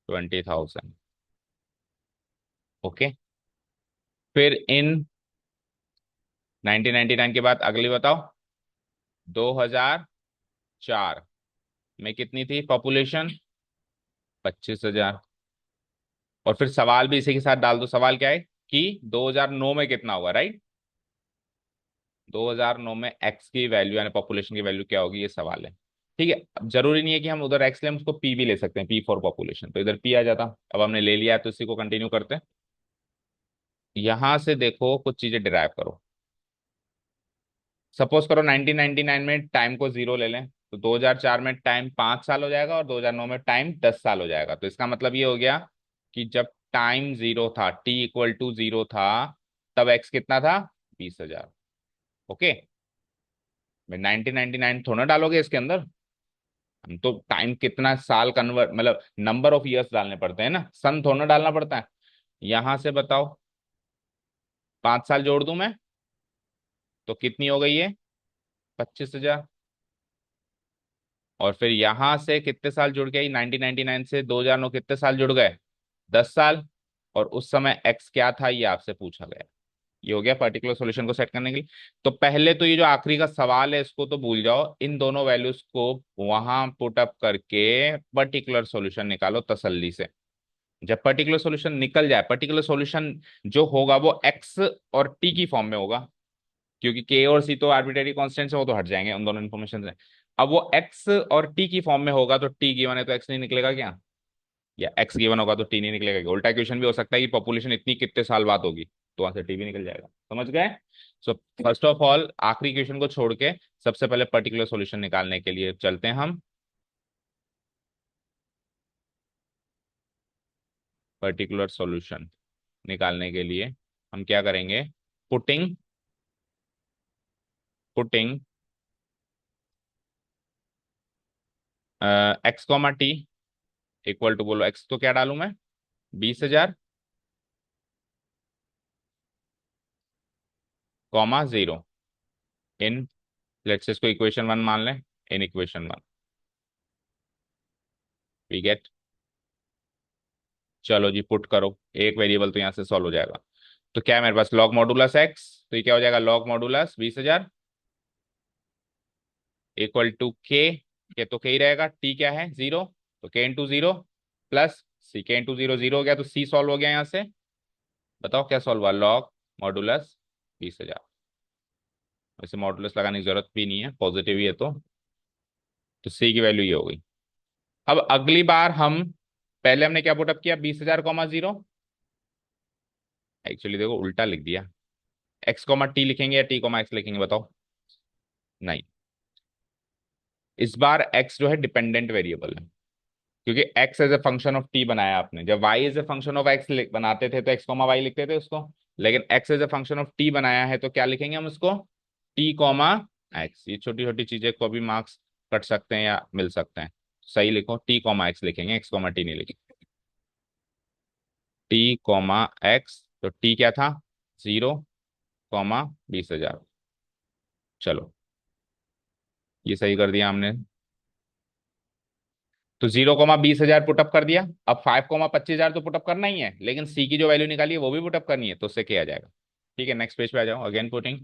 20,000। ओके, फिर इन 1999 के बाद अगली बताओ, 2004 में कितनी थी पॉपुलेशन, 25,000। और फिर सवाल भी इसी के साथ डाल दो, सवाल क्या है कि 2009 में कितना हुआ, राइट। 2009 में एक्स की वैल्यू यानी पॉपुलेशन की वैल्यू क्या होगी, ये सवाल है। ठीक है, अब जरूरी नहीं है कि हम उधर एक्स लें, हम उसको पी भी ले सकते हैं, पी फॉर पॉपुलेशन, तो इधर पी आ जाता। अब हमने ले लिया है तो इसी को कंटिन्यू करते हैं। यहां से देखो कुछ चीजें डिराइव करो। सपोज करो 1999 में टाइम को जीरो ले लें, तो 2004 में टाइम 5 साल हो जाएगा और 2009 में टाइम 10 साल हो जाएगा। तो इसका मतलब ये हो गया कि जब टाइम जीरो था, टी इक्वल टू जीरो था, तब एक्स कितना था, 20,000। ओके, मैं 1999 थोड़ा डालोगे इसके अंदर, हम तो टाइम कितना साल कन्वर्ट मतलब नंबर ऑफ ईयर्स डालने पड़ते हैं ना, सन थोड़ा डालना पड़ता है। यहां से बताओ 5 साल जोड़ दूं मैं, तो कितनी हो गई है, 25,000। और फिर यहां से कितने साल जुड़ गए, 1999 से 2009 कितने साल जुड़ गए, 10 साल। और उस समय एक्स क्या था ये आपसे पूछा गया। ये हो गया पर्टिकुलर सॉल्यूशन को सेट करने के लिए। तो पहले तो ये जो आखिरी का सवाल है इसको तो भूल जाओ, इन दोनों वैल्यूज को वहां पुट अप करके पर्टिकुलर सॉल्यूशन निकालो तसल्ली से। जब पर्टिकुलर सॉल्यूशन निकल जाए, पर्टिकुलर सॉल्यूशन जो होगा वो एक्स और टी की फॉर्म में होगा, क्योंकि के और सी तो आर्बिट्रेरी कॉन्स्टेंट्स है, वो तो हट जाएंगे उन दोनों इन्फॉर्मेशन से। अब वो एक्स और टी की फॉर्म में होगा, तो टी गिवन है तो एक्स नहीं निकलेगा क्या, या एक्स गिवन होगा तो टी नहीं निकलेगा क्या। उल्टा क्वेश्चन भी हो सकता है कि पॉपुलेशन इतनी कितने साल बाद होगी, तो वहां से टी भी निकल जाएगा। समझ गए। सो फर्स्ट ऑफ ऑल आखिरी क्वेश्चन को छोड़ के सबसे पहले पर्टिकुलर सॉल्यूशन निकालने के लिए चलते हैं हम। पर्टिकुलर सॉल्यूशन निकालने के लिए हम क्या करेंगे, putting putting x comma t equal to, बोलो एक्स तो क्या डालूं मैं, 20,000 कॉमा जीरो इन, लेट्स इसको इक्वेशन वन मान लें, in equation one we get. चलो जी पुट करो, एक वेरिएबल तो यहाँ से सॉल्व हो जाएगा। तो क्या है मेरे पास, लॉग मॉडुलस एक्स, तो ये क्या हो जाएगा, लॉग मॉडुलस 20,000 इक्वल टू के तो के ही रहेगा, टी क्या है जीरो, तो के इंटू जीरो प्लस सी, के इंटू जीरो जीरो हो गया, तो सी सॉल्व हो गया यहाँ से। बताओ क्या सॉल्व हुआ, लॉग मॉडुलस 20,000। वैसे मॉडुलस लगाने की जरूरत भी नहीं है, पॉजिटिव ही है तो सी की वैल्यू ये हो गई। अब अगली बार हम, पहले हमने क्या पुटअप किया, 20,000 कॉमा जीरो, एक्चुअली देखो उल्टा लिख दिया, एक्स कॉमा टी लिखेंगे या टी कॉमा एक्स लिखेंगे बताओ, नहीं, इस बार एक्स जो है डिपेंडेंट वेरिएबल है, क्योंकि x as a function of t बनाया आपने। जब y as a function of x बनाते थे तो एक्स कॉमा वाई लिखते थे उसको, लेकिन x as a function of t बनाया है तो क्या लिखेंगे हम उसको, टी कॉमा एक्स। ये छोटी छोटी चीजें को भी मार्क्स कट सकते हैं या मिल सकते हैं, सही लिखो, टी कॉमा एक्स लिखेंगे, एक्स कॉमा टी नहीं लिखेंगे। टी कॉमा एक्स, तो टी क्या था, जीरो कॉमा 20,000। चलो ये सही कर दिया हमने। तो 0,20,000 पुटअप कर दिया। अब 5,25,000 तो पुटअप करना ही है, लेकिन सी की जो वैल्यू निकाली है वो भी पुटअप करनी है, तो उससे क्या आ जाएगा। ठीक है, नेक्स्ट पेज पे आ जाओ, again putting.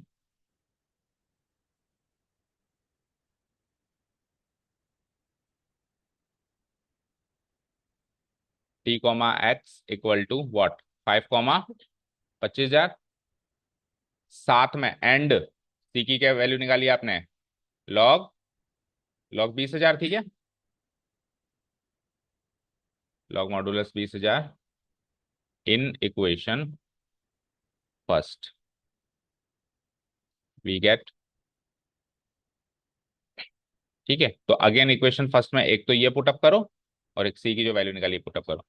T comma x equal to what, 5,25,000, साथ में एंड सी की क्या वैल्यू निकाली आपने, लॉग लॉग 20,000, ठीक है, log modulus 20,000 in equation first we get. ठीक है, तो अगेन इक्वेशन फर्स्ट में एक तो ये पुटअप करो और एक सी की जो वैल्यू निकाली पुटअप करो।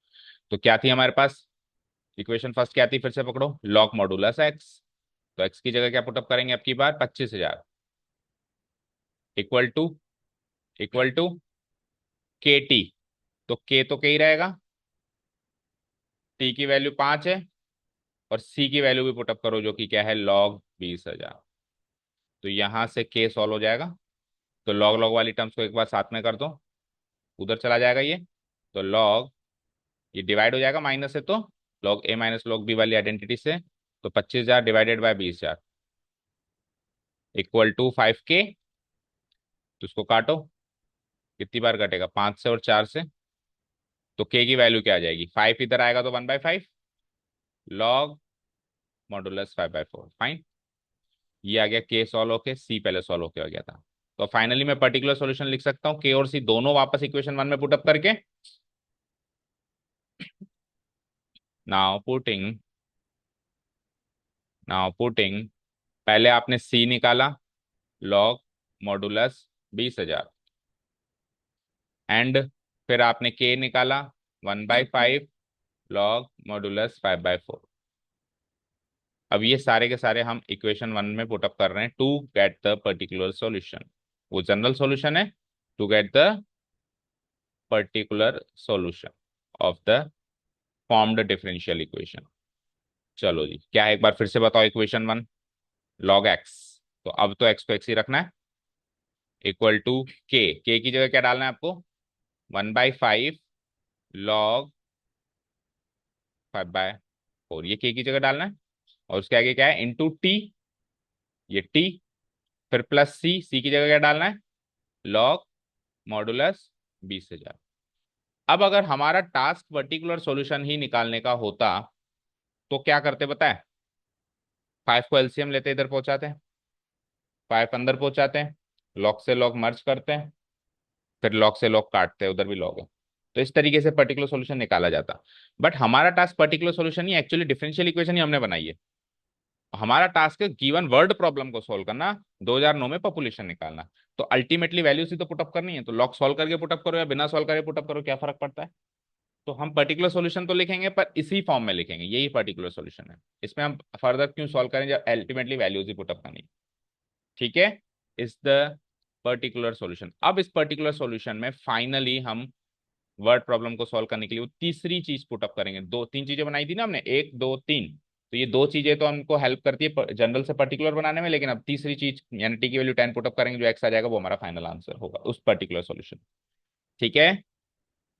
तो क्या थी हमारे पास, इक्वेशन फर्स्ट क्या थी, फिर से पकड़ो, लॉग मॉडुलस एक्स, तो एक्स की जगह क्या पुटअप करेंगे अब की बार, 25,000 इक्वल टू के टी, तो के तो के ही रहेगा, टी की वैल्यू 5 है, और सी की वैल्यू भी पुटअप करो जो कि क्या है, लॉग 20,000। तो यहां से के सॉल्व हो जाएगा, तो लॉग लॉग वाली टर्म्स को एक बार साथ में कर दो, उधर चला जाएगा ये, तो लॉग, ये डिवाइड हो जाएगा माइनस से, तो लॉग ए माइनस लॉग बी वाली आइडेंटिटी से, तो 25,000 डिवाइडेड बाय 20,000 इक्वल टू 5 के, तो उसको काटो, कितनी बार कटेगा, 5 से और 4 से, तो के की वैल्यू क्या आ जाएगी, 5 इधर आएगा तो 1/5 लॉग मॉडुलस 5/4, फाइन। ये आ गया के सॉल्व होके, सी पहले सॉल्व होके आ गया था। तो फाइनली मैं पर्टिकुलर सॉल्यूशन लिख सकता हूँ, के और सी दोनों वापस इक्वेशन वन में पुटअप करके। नाउ पुटिंग नाउ पुटिंग पहले आपने सी निकाला, लॉग मॉडुलस 20,000, एंड फिर आपने के निकाला 1/5 लॉग मॉडुलस 5/4। अब ये सारे के सारे हम इक्वेशन वन में पुटअप कर रहे हैं to get the particular solution. वो जनरल सॉल्यूशन है, to get the particular solution of the formed differential equation. चलो जी, क्या है एक बार फिर से बताओ इक्वेशन वन। लॉग एक्स, तो अब तो एक्स को एक्स ही रखना है, इक्वल टू के की जगह क्या डालना है आपको, 1/5 लॉग 5/4, ये के की जगह डालना है। और उसके आगे क्या है, इंटू टी, ये टी, फिर प्लस सी, सी की जगह क्या डालना है, लॉग मॉडुलस 20,000। अब अगर हमारा टास्क पर्टिकुलर सॉल्यूशन ही निकालने का होता तो क्या करते पता है, 5 को एलसीएम लेते इधर पहुंचाते हैं, 5 अंदर पहुंचाते हैं, लॉग से लॉग मर्ज करते हैं, फिर लॉग से लॉग काटते हैं, उधर भी लॉग है। तो इस तरीके से पर्टिकुलर सॉल्यूशन निकाला जाता। बट हमारा टास्क पर्टिकुलर सॉल्यूशन ही एक्चुअली डिफरेंशियल इक्वेशन ही हमने बनाई है। हमारा टास्क है गिवन वर्ल्ड प्रॉब्लम को सॉल्व करना, 2009 में पॉपुलेशन निकालना। तो अल्टीमेटली वैल्यूज ही तो पुटअप करनी है, तो लॉग सॉल्व करके पुटअप करो या बिना सॉल्व करके पुटअप करो, क्या फर्क पड़ता है। तो हम पर्टिकुलर सॉल्यूशन तो लिखेंगे पर इसी फॉर्म में लिखेंगे, यही पर्टिकुलर सॉल्यूशन है। इसमें हम फर्दर क्यों सॉल्व करें जब अल्टीमेटली वैल्यूज ही पुटअप करनी है। ठीक है, इज द पर्टिकुलर सॉल्यूशन। अब इस पर्टिकुलर सॉल्यूशन में फाइनली हम वर्ड प्रॉब्लम को सॉल्व करने के लिए वो तीसरी चीज पुटअप करेंगे। दो तीन चीजें बनाई थी ना हमने, एक दो तीन, तो ये दो चीजें तो हमको हेल्प करती है जनरल से पर्टिकुलर बनाने में, लेकिन अब तीसरी चीज यानी टी की वैल्यू 10 पुटअप करेंगे, जो एक्स आ जाएगा वो हमारा फाइनल आंसर होगा उस पर्टिकुलर सॉल्यूशन। ठीक है,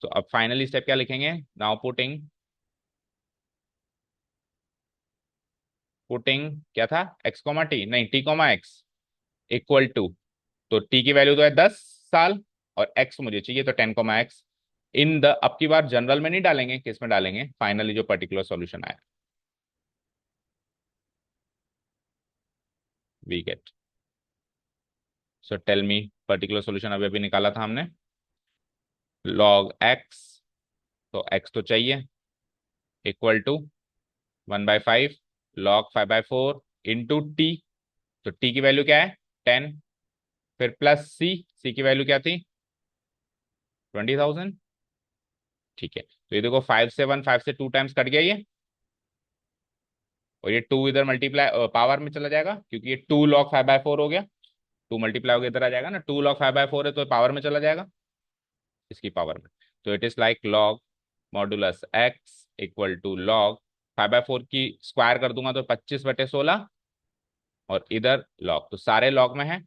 तो अब फाइनली स्टेप क्या लिखेंगे, नाउ पुटिंग, पुटिंग क्या था, एक्स कॉमा टी, नहीं t comma x equal to, तो टी की वैल्यू तो है 10 साल और एक्स मुझे चाहिए, तो 10, एक्स इन द, अब की बार जनरल में नहीं डालेंगे, किस में डालेंगे, फाइनली जो पर्टिकुलर सॉल्यूशन आया, we get. So tell me, particular solution अभी अभी निकाला था हमने, लॉग एक्स, तो एक्स तो चाहिए, equal to 1/5 log 5/4 into t, तो टी की वैल्यू क्या है 10, फिर प्लस सी, सी की वैल्यू क्या थी 20,000। ठीक है, तो ये देखो 5 से 2 टाइम्स कट गया ये, और ये 2 इधर मल्टीप्लाई पावर में चला जाएगा, क्योंकि ये 2 लॉग 5/4 हो गया, 2 मल्टीप्लाई होकर इधर आ जाएगा ना, 2 लॉग 5/4 है तो पावर में चला जाएगा, इसकी पावर में। तो it is like log modulus x equal to log 5/4 की स्क्वायर कर दूंगा तो 25/16, और इधर लॉग, तो सारे लॉग में है,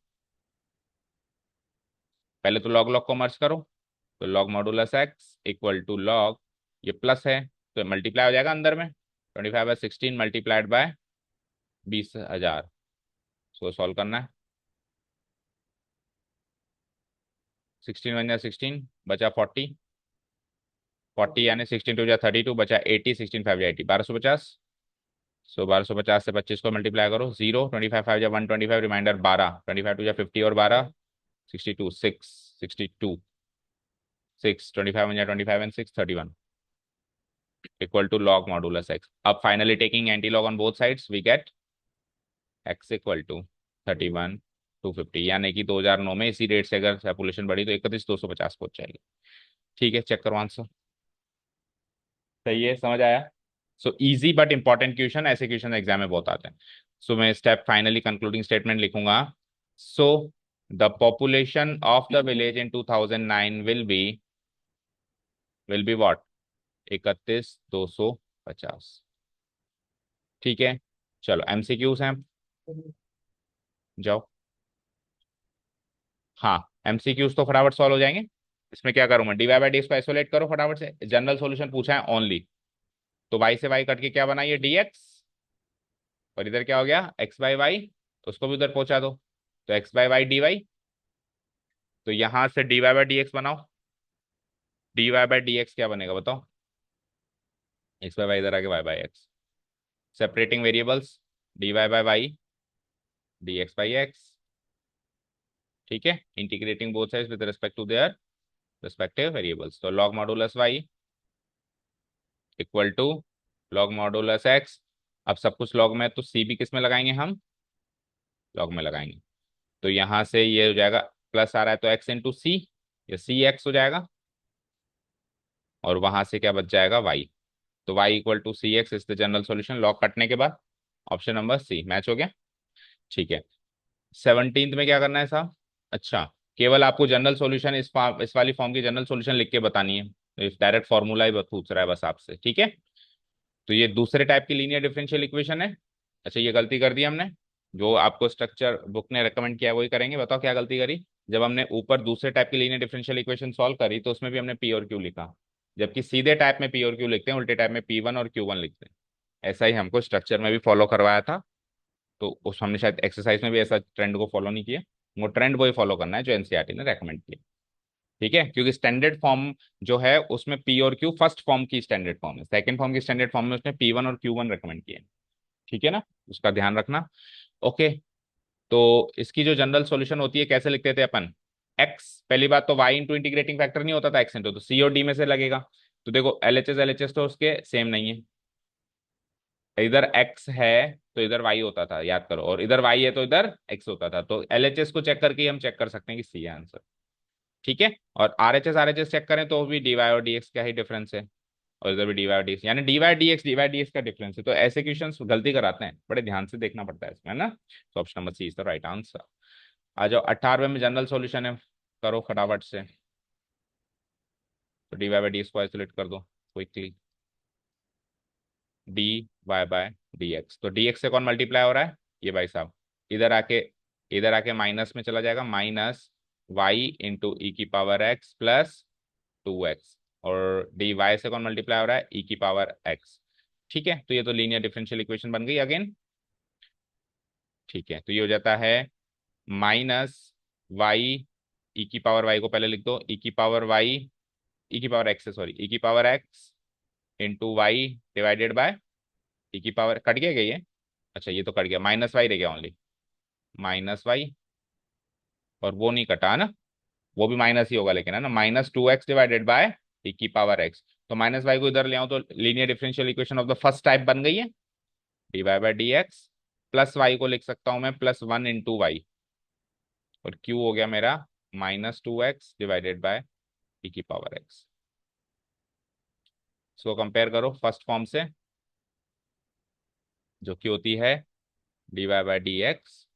पहले तो लॉग लॉग को मर्ज करो, तो log modulus x equal to log, ये प्लस है तो मल्टीप्लाई हो जाएगा अंदर में, 25/16 मल्टीप्लाइड बाय 20,000, इसको सॉल्व करना है। 16 × 16 बचा 40, 40 यानी 16 × 2 = 32, बचा 80, 16 × 5 = 80, 1250। सो 1250 से 25 को मल्टीप्लाई करो, 0, 25 × 5 = 125, रिमाइंडर 12, 25 × 2 = 50 और 12 62, 6 62, 6 25 × 25 and 6 31 equal to log modulus X. अब finally taking anti log on both sides we get X equal to 31 250, यानी कि 2009 में इसी रेट से अगर पॉपुलेशन बढ़ी तो 31 250 पहुंच जाएगी। ठीक है, चेक करो आंसर, सही है, समझ आया। So easy but important question, ऐसे क्वेश्चन एग्जाम में बहुत आते हैं। सो मैं स्टेप फाइनली कंक्लूडिंग स्टेटमेंट लिखूंगा। So the population of the village in 2009 will be what, 31 250। ठीक है, चलो एमसीक्यूज हैं, जाओ। हाँ, एमसीक्यूज तो फटाफट सॉल्व हो जाएंगे। इसमें क्या करूंगा, dy/dx को आइसोलेट करो फटाफट से, जनरल सॉल्यूशन पूछा है ओनली, तो y से y कट के क्या बनाइए dx, और इधर क्या हो गया x/y, उसको भी उधर पहुंचा दो, तो x/y dy, तो यहां से dy/dx बनाओ, dy/dx क्या बनेगा बताओ, x/y इधर आके y/x, separating variables, dy/y dx by X. ठीक है, integrating both sides with respect to their respective variables. तो log modulus Y equal to log modulus X. अब सब कुछ लॉग में है, तो सी भी किस में लगाएंगे हम? लॉग में लगाएंगे। तो यहां से ये हो जाएगा, प्लस आ रहा है तो एक्स इंटू सी, ये सी एक्स हो जाएगा, और वहां से क्या बच जाएगा? वाई। तो y equal to c x is the general solution. Log कटने के बाद ऑप्शन नंबर सी मैच हो गया। ठीक है, 17th में क्या करना है साहब? अच्छा, केवल आपको जनरल सॉल्यूशन इस वाली फॉर्म की जनरल सॉल्यूशन लिख के बतानी है। तो इस डायरेक्ट फॉर्मूला ही पूछ रहा है बस आपसे, ठीक है। तो ये दूसरे टाइप की लीनियर डिफरेंशियल इक्वेशन है। अच्छा, ये गलती कर दी हमने, जो आपको स्ट्रक्चर बुक ने रेकमेंड किया वही करेंगे। बताओ क्या गलती करी? जब हमने ऊपर दूसरे टाइप की लीनियर डिफरेंशियल इक्वेशन सॉल्व करी तो उसमें भी हमने पी और क्यू लिखा, जबकि सीधे टाइप में पी और क्यू लिखते हैं, उल्टे टाइप में P1 और Q1 लिखते हैं। ऐसा ही हमको स्ट्रक्चर में भी फॉलो करवाया था। तो उस हमने शायद एक्सरसाइज में भी ऐसा ट्रेंड को फॉलो नहीं किया। वो ट्रेंड वही फॉलो करना है जो एनसीईआरटी ने रेकमेंड किया। ठीक है, क्योंकि स्टैंडर्ड फॉर्म जो है उसमें पी और क्यू फर्स्ट फॉर्म की स्टैंडर्ड फॉर्म है, सेकंड फॉर्म की स्टैंडर्ड फॉर्म में उसने P1 और Q1 रेकमेंड किए। ठीक है ना, उसका ध्यान रखना। ओके, तो इसकी जो जनरल सॉल्यूशन होती है कैसे लिखते थे अपन? एक्स, पहली बात तो वाई इंटू इंटीग्रेटिंग फैक्टर नहीं होता था एक्स इंटू, तो सी और डी में से लगेगा। तो देखो एल एच एस तो उसके सेम नहीं है। इधर एक्स है तो इधर वाई होता था, याद करो, और इधर वाई है तो इधर एक्स होता था। तो एलएचएस को चेक करके ही हम चेक कर सकते हैं कि सी है आंसर। ठीक है, और आरएचएस चेक करें तो भी डीवाई और डीएक्स का ही डिफरेंस है, और इधर भी डीवाई और डीएक्स, यानी डीवाई डीएक्स का डिफरेंस है। तो ऐसे क्वेश्चंस गलती कराते हैं, बड़े ध्यान से देखना पड़ता है इसमें, है ना। तो option number C is the right answer. आ जाओ, 18वें में जनरल सॉल्यूशन है, करो फटाफट से। तो डीवाई बाई डीएक्स को आइसोलेट कर दो quickly. D y by d x, तो डी एक्स से कौन मल्टीप्लाई हो रहा है? ये भाई साहब। इधर आके इधर आके माइनस में चला जाएगा, माइनस वाई इंटू ई की पावर एक्स प्लस 2x। और डी वाई से कौन मल्टीप्लाई हो रहा है? ई की पावर एक्स। ठीक है, तो ये तो लीनियर डिफरेंशियल इक्वेशन बन गई अगेन। ठीक है, तो ये हो जाता है माइनस वाई, ई की पावर वाई को पहले लिख दो, ई की पावर वाई, ई की पावर एक्स, सॉरी, ई की power X into Y divided by e की पावर, कट गया क्या ये? अच्छा, ये तो कट गया, माइनस वाई रह गया ओनली, माइनस वाई। और वो नहीं कटा ना, वो भी माइनस ही होगा लेकिन, है ना, minus 2x divided by e की पावर एक्स। तो माइनस वाई को इधर ले आऊं तो linear differential equation of the first type बन गई है, d y by d x. Plus y को लिख सकता हूं मैं +1 इंटू वाई, और क्यू हो गया मेरा -2x डिवाइडेड बाय ई की पावर एक्स। इसको कंपेयर करो फर्स्ट फॉर्म से, जो कि होती है d y by d x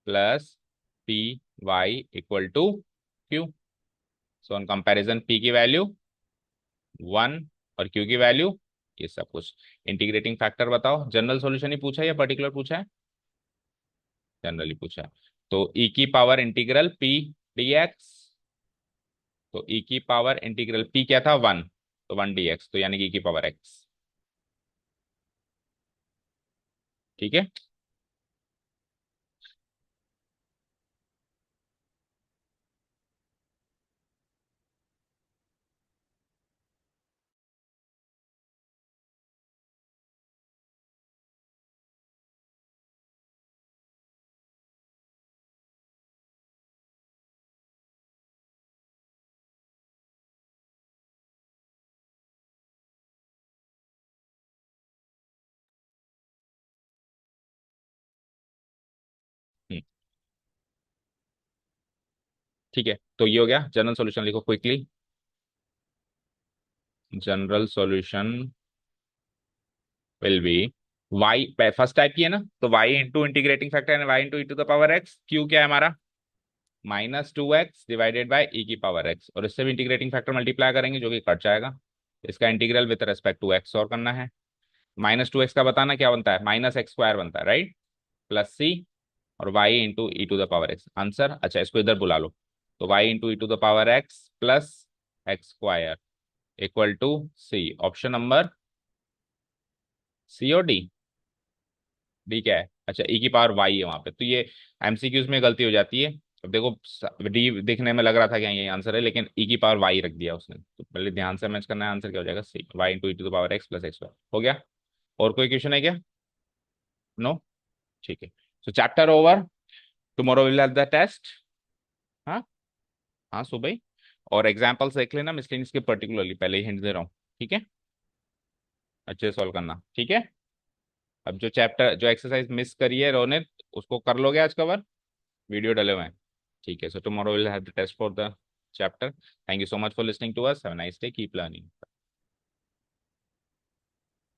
plus p y equal to q. So on comparison p की वैल्यू 1 और क्यू की वैल्यू ये सब कुछ। इंटीग्रेटिंग फैक्टर बताओ, जनरल सॉल्यूशन ही पूछा है या पर्टिकुलर पूछा है? जनरली पूछा है। तो ई की power integral P D x, तो ई की पावर इंटीग्रल पी क्या था? 1, तो 1 dx, तो यानी कि ई की पावर एक्स। ठीक है, ठीक है, तो ये हो गया जनरल सॉल्यूशन, लिखो quickly. General solution will be y, first type की है ना, तो y into integrating factor y into e to the power x, q क्या है हमारा? -2x डिवाइडेड बाय ई की पावर एक्स, और इससे भी इंटीग्रेटिंग फैक्टर मल्टीप्लाई करेंगे जो कि कट जाएगा। इसका integral with respect to x और करना है। -2x का बताना क्या बनता है? -x² बनता है, राइट, प्लस सी, और y into e to the power x answer. अच्छा, इसको इधर बुला लो, तो y into e to the power x plus x² equal to c. Option number c और डी? डी क्या है? अच्छा, ई की पावर वाई है वहां पे, तो ये एमसीक्यूज में गलती हो जाती है। अब देखो, डी दिखने में लग रहा था कि यही आंसर है, लेकिन ई की पावर वाई रख दिया उसने, तो पहले ध्यान से मैच करना है। आंसर क्या हो जाएगा? C, Y into e to the power x plus X Y. हो गया। और कोई क्वेश्चन है क्या? नो, ठीक है। तो chapter over, tomorrow will have the test. हाँ, हाँ सुबह ही। और एग्जाम्पल्स देख लेना मिसलिनियस के, पर्टिकुलरली पहले ही हिंट दे रहा हूँ, ठीक है। अच्छे से सॉल्व करना, ठीक है। अब जो चैप्टर, जो एक्सरसाइज मिस करी है रोनित, उसको कर लोगे आज कवर, वीडियो डले हुए हैं। ठीक है, so tomorrow will have the test for the chapter. Thank you so much for listening to us, have a nice day, keep learning.